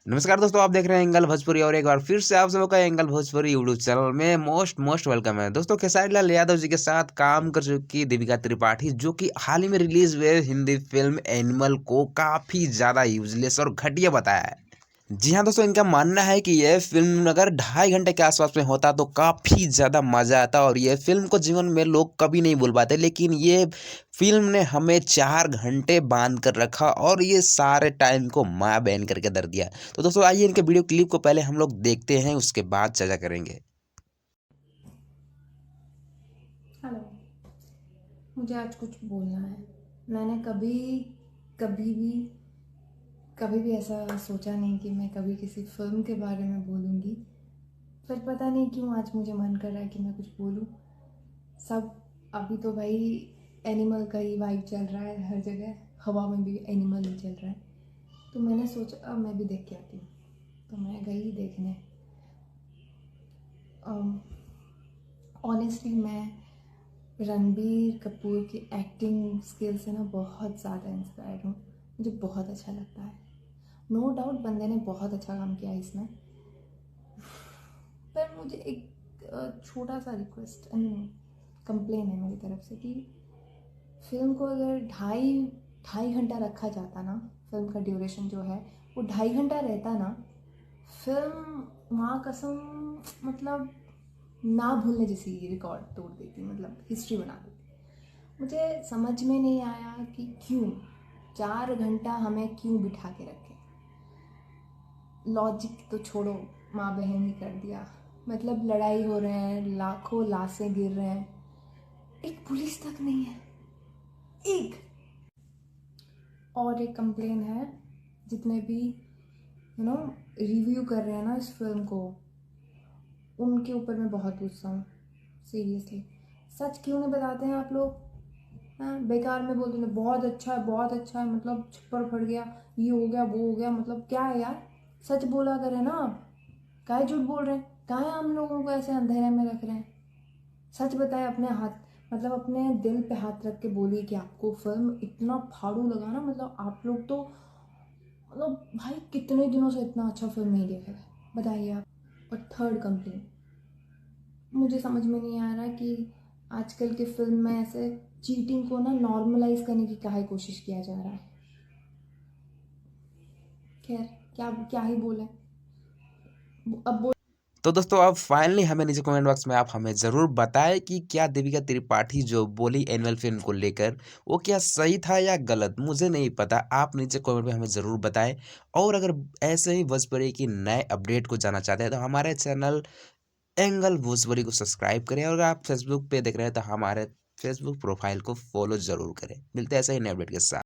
नमस्कार दोस्तों, आप देख रहे हैं एंगल भोजपुरी और एक बार फिर से आप सबका एंगल भोजपुरी यूट्यूब चैनल में मोस्ट वेलकम है। दोस्तों, खेसारी लाल यादव जी के साथ काम कर चुकी दीपिका त्रिपाठी, जो कि हाल ही में रिलीज हुए हिंदी फिल्म एनिमल को काफी ज्यादा यूजलेस और घटिया बताया है। जी हाँ दोस्तों, इनका मानना है कि यह फिल्म अगर 2.5 घंटे के आसपास में होता तो काफ़ी ज़्यादा मज़ा आता और ये फिल्म को जीवन में लोग कभी नहीं भूल पाते, लेकिन ये फिल्म ने हमें 4 घंटे बांध कर रखा और ये सारे टाइम को माँ बहन करके दर दिया। तो दोस्तों, आइए इनके वीडियो क्लिप को पहले हम लोग देखते हैं, उसके बाद चर्चा करेंगे। हेलो। मुझे आज कुछ बोलना है। मैंने कभी भी ऐसा सोचा नहीं कि मैं कभी किसी फिल्म के बारे में बोलूँगी, पर पता नहीं क्यों आज मुझे मन कर रहा है कि मैं कुछ बोलूँ। सब अभी तो भाई एनिमल का ही वाइब चल रहा है, हर जगह हवा में भी एनिमल ही चल रहा है, तो मैंने सोचा अब मैं भी देख के आती हूँ। तो मैं गई देखने। ऑनेस्टली मैं रणबीर कपूर की एक्टिंग स्किल से ना बहुत ज़्यादा इंस्पायर्ड हूँ। मुझे बहुत अच्छा लगता है। नो डाउट बंदे ने बहुत अच्छा काम किया इसमें, पर मुझे एक छोटा सा रिक्वेस्ट एंड कंप्लेन है मेरी तरफ से कि फिल्म को अगर ढाई ढाई घंटा रखा जाता ना, फिल्म का ड्यूरेशन जो है वो 2.5 घंटा रहता ना, फिल्म माँ कसम मतलब ना भूलने जैसी रिकॉर्ड तोड़ देती, मतलब हिस्ट्री बना देती। मुझे समझ में नहीं आया कि क्यों 4 घंटा हमें क्यों बिठा के रखे। लॉजिक तो छोड़ो, माँ बहन ही कर दिया। मतलब लड़ाई हो रहे हैं, लाखों लाशें गिर रहे हैं, एक पुलिस तक नहीं है, एक। और एक कंप्लेन है, जितने भी रिव्यू कर रहे हैं ना इस फिल्म को, उनके ऊपर मैं बहुत गुस्सा हूँ। सीरियसली, सच क्यों नहीं बताते हैं आप लोग? हाँ, बेकार में बोलते हैं बहुत अच्छा है, बहुत अच्छा है, मतलब छप्पर फट गया, ये हो गया, वो हो गया, मतलब क्या है यार? सच बोला करें ना आप। काहे झूठ बोल रहे हैं? काहे हम लोगों को ऐसे अंधेरे में रख रहे हैं? सच बताएं, अपने हाथ मतलब अपने दिल पे हाथ रख के बोलिए कि आपको फिल्म इतना फाड़ू लगा ना, मतलब आप लोग तो मतलब भाई कितने दिनों से इतना अच्छा फिल्म नहीं देखे थे, बताइए आप। और थर्ड कंप्लेन, मुझे समझ में नहीं आ रहा कि आजकल के फिल्म में ऐसे चीटिंग को ना नॉर्मलाइज करने की काहे कोशिश किया जा रहा है। खैर, क्या क्या ही बोले। अब बोल। तो दोस्तों, अब फाइनली हमें नीचे कमेंट बॉक्स में आप हमें ज़रूर बताएं कि क्या दीपिका त्रिपाठी जो बोली एनुअल फिल्म को लेकर, वो क्या सही था या गलत। मुझे नहीं पता, आप नीचे कमेंट में हमें ज़रूर बताएं। और अगर ऐसे ही भोजपुरी की नए अपडेट को जानना चाहते हैं तो हमारे चैनल एंगल भोजपुरी को सब्सक्राइब करें, और अगर आप फेसबुक पे देख रहे हैं तो हमारे फेसबुक प्रोफाइल को फॉलो ज़रूर करें। मिलते हैं ऐसे ही नए अपडेट के साथ।